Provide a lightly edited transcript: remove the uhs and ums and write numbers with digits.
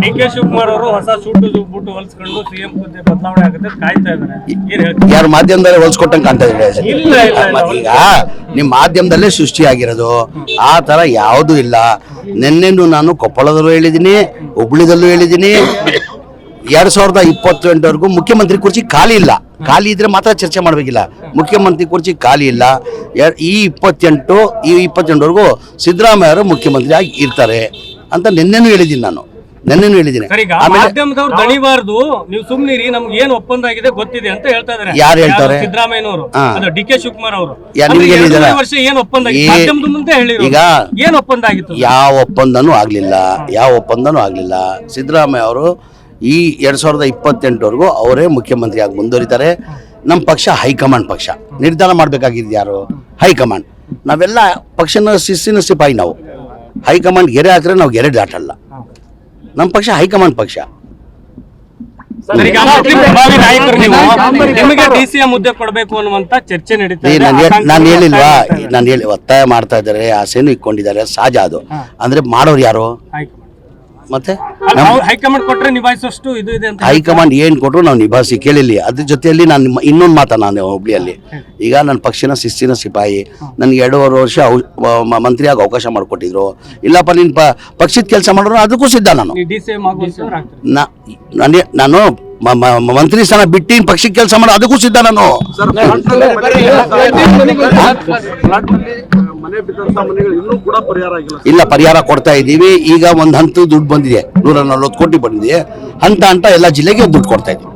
ಡಿ.ಕೆ. ಶಿವಕುಮಾರ್ ಅವರು ಹೊಸ suit boot ಹೊಲ್ಸ್ಕೊಂಡು CM ಹುದ್ದೆ ಬದಲಾವಣೆ ಆಗುತ್ತೆ ಕಾಯ್ತಾ ಇದ್ದಾರೆ. ಏನ್ ಹೇಳ್ತೀವಿ? ಯಾರು ಮಾಧ್ಯಮದಲ್ಲಿ ಹೊಲ್ಸ್ಕೊಟ್ಟಂಗೆ ಕಾಣ್ತಾ ಇದೆ. ಇಲ್ಲ, ಈಗ ನಿಮ್ ಮಾಧ್ಯಮದಲ್ಲಿ ಸೃಷ್ಟಿಯಾಗಿರೋದು ಆ ತರ ಯಾವುದೂ ಇಲ್ಲ. ನಿನ್ನೆನು ನಾನು ಕೊಪ್ಪಳದಲ್ಲೂ ಹೇಳಿದ್ದೀನಿ, ಹುಬ್ಳಿದಲ್ಲೂ ಹೇಳಿದ್ದೀನಿ. 2028ವರೆಗೂ ಮುಖ್ಯಮಂತ್ರಿ ಕುರ್ಚಿ ಖಾಲಿ ಇಲ್ಲ. ಖಾಲಿ ಇದ್ರೆ ಮಾತ್ರ ಚರ್ಚೆ ಮಾಡಬೇಕಿಲ್ಲ. ಮುಖ್ಯಮಂತ್ರಿ ಕುರ್ಚಿ ಖಾಲಿ ಇಲ್ಲ. ಈ 28ವರೆಗೂ ಸಿದ್ದರಾಮಯ್ಯ ಅವರು ಮುಖ್ಯಮಂತ್ರಿ ಆಗಿ ಇರ್ತಾರೆ ಅಂತ ನಿನ್ನೆನೂ ಹೇಳಿದ್ದೀನಿ ನಾನು. ಮಾಧ್ಯಮದವ್ರು ದಣಿಬಾರ್ದು, ನೀವು ಸುಮ್ನಿರಿ, ನಮ್ಗೆ ಏನ್ ಒಪ್ಪಂದ ಆಗಿದೆ ಗೊತ್ತಿದೆ ಅಂತ ಹೇಳ್ತಾ ಇದಾರೆ. ಯಾರು ಹೇಳ್ತಾರೆ? ಸಿದ್ದರಾಮಯ್ಯನವರು, ಡಿ.ಕೆ. ಶಿವಕುಮಾರ್ ಅವರು. ವರ್ಷ ಏನ್ ಒಪ್ಪಂದ ಮಾಧ್ಯಮದ ಮುಂದೆ ಹೇಳಿದ್ರು. ಈಗ ಏನ್ ಒಪ್ಪಂದ ಆಗಿತ್ತು? ಯಾವ ಒಪ್ಪಂದನೂ ಆಗ್ಲಿಲ್ಲ. ಸಿದ್ದರಾಮಯ್ಯ ಅವರು ಈ 2028ವರೆಗೂ ಅವರೇ ಮುಖ್ಯಮಂತ್ರಿ ಆಗಿ ಮುಂದುವರಿತಾರೆ. ನಮ್ಮ ಪಕ್ಷ ಹೈಕಮಾಂಡ್ ಪಕ್ಷ, ನಿರ್ಧಾರ ಮಾಡಬೇಕಾಗಿದ್ದು ಯಾರು? ಹೈಕಮಾಂಡ್. ನಾವೆಲ್ಲ ಪಕ್ಷನ ಶಿಸ್ತಿನ ಸಿಪಾಯಿ. ನಾವು ಹೈಕಮಾಂಡ್ ಗೆರೆ ಹಾಕಿದ್ರೆ ನಾವು ಗೆರೆ ದಾಟಲ್ಲ. ನಮ್ಮ ಪಕ್ಷ ಹೈಕಮಾಂಡ್ ಪಕ್ಷ. ನಿಮಗೆ ಡಿಸಿಎಂ ಹುದ್ದೆ ಕೊಡಬೇಕು ಅನ್ನುವಂತ ಚರ್ಚೆ ನಡೀತಾ ಇದೆ. ನಾನು ಹೇಳಿಲ್ವಾ, ಒತ್ತಾಯ ಮಾಡ್ತಾ ಇದ್ದಾರೆ, ಆಸೆನೂ ಇಟ್ಕೊಂಡಿದ್ದಾರೆ, ಸಹಜ ಅದು. ಅಂದ್ರೆ ಮಾಡೋರು ಯಾರು? ಮತ್ತೆ ಹೈಕಮಾಂಡ್ ಕೊಟ್ರೆ ನಿಭಾಯಿಸೋಷ್ಟು ಇದು ಇದೆ ಅಂತ. ಹೈಕಮಾಂಡ್ ಏನ್ ಕೊಟ್ರು ನಾವು ನಿಭಾಯಿಸಿ ಕೇಳಿಲ್ಲ. ಅದ್ರ ಜೊತೆಯಲ್ಲಿ ನಾನು ಇನ್ನೊಂದು ಮಾತಾ, ನಾನು ಹುಬ್ಳಿಯಲ್ಲಿ ಈಗ ನನ್ನ ಪಕ್ಷನ ಶಿಸ್ತಿನ ಸಿಪಾಯಿ. ನನಗೆ 2.5 ವರ್ಷ ಮಂತ್ರಿಯಾಗಿ ಅವಕಾಶ ಮಾಡಿಕೊಟ್ಟಿದ್ರು. ಇಲ್ಲಪ್ಪ ನೀನ್ ಪಕ್ಷದ ಕೆಲಸ ಮಾಡೋರು ಅದಕ್ಕೂ ಸಿದ್ಧ. ನಾನು ಮಂತ್ರಿ ಸ್ಥಾನ ಬಿಟ್ಟು ಪಕ್ಷಕ್ಕೆ ಕೆಲಸ ಮಾಡೋ ಅದಕ್ಕೂ ಸಿದ್ಧ. ನಾನು ಇಲ್ಲ, ಪರಿಹಾರ ಕೊಡ್ತಾ ಇದ್ದೀವಿ. ಈಗ ಒಂದು ಹಂತ ದುಡ್ಡು ಬಂದಿದೆ, 140 ಕೋಟಿ ಬಂದಿದೆ. ಹಂತ ಎಲ್ಲ ಜಿಲ್ಲೆಗೆ ದುಡ್ಡು ಕೊಡ್ತಾ ಇದ್ದೀವಿ.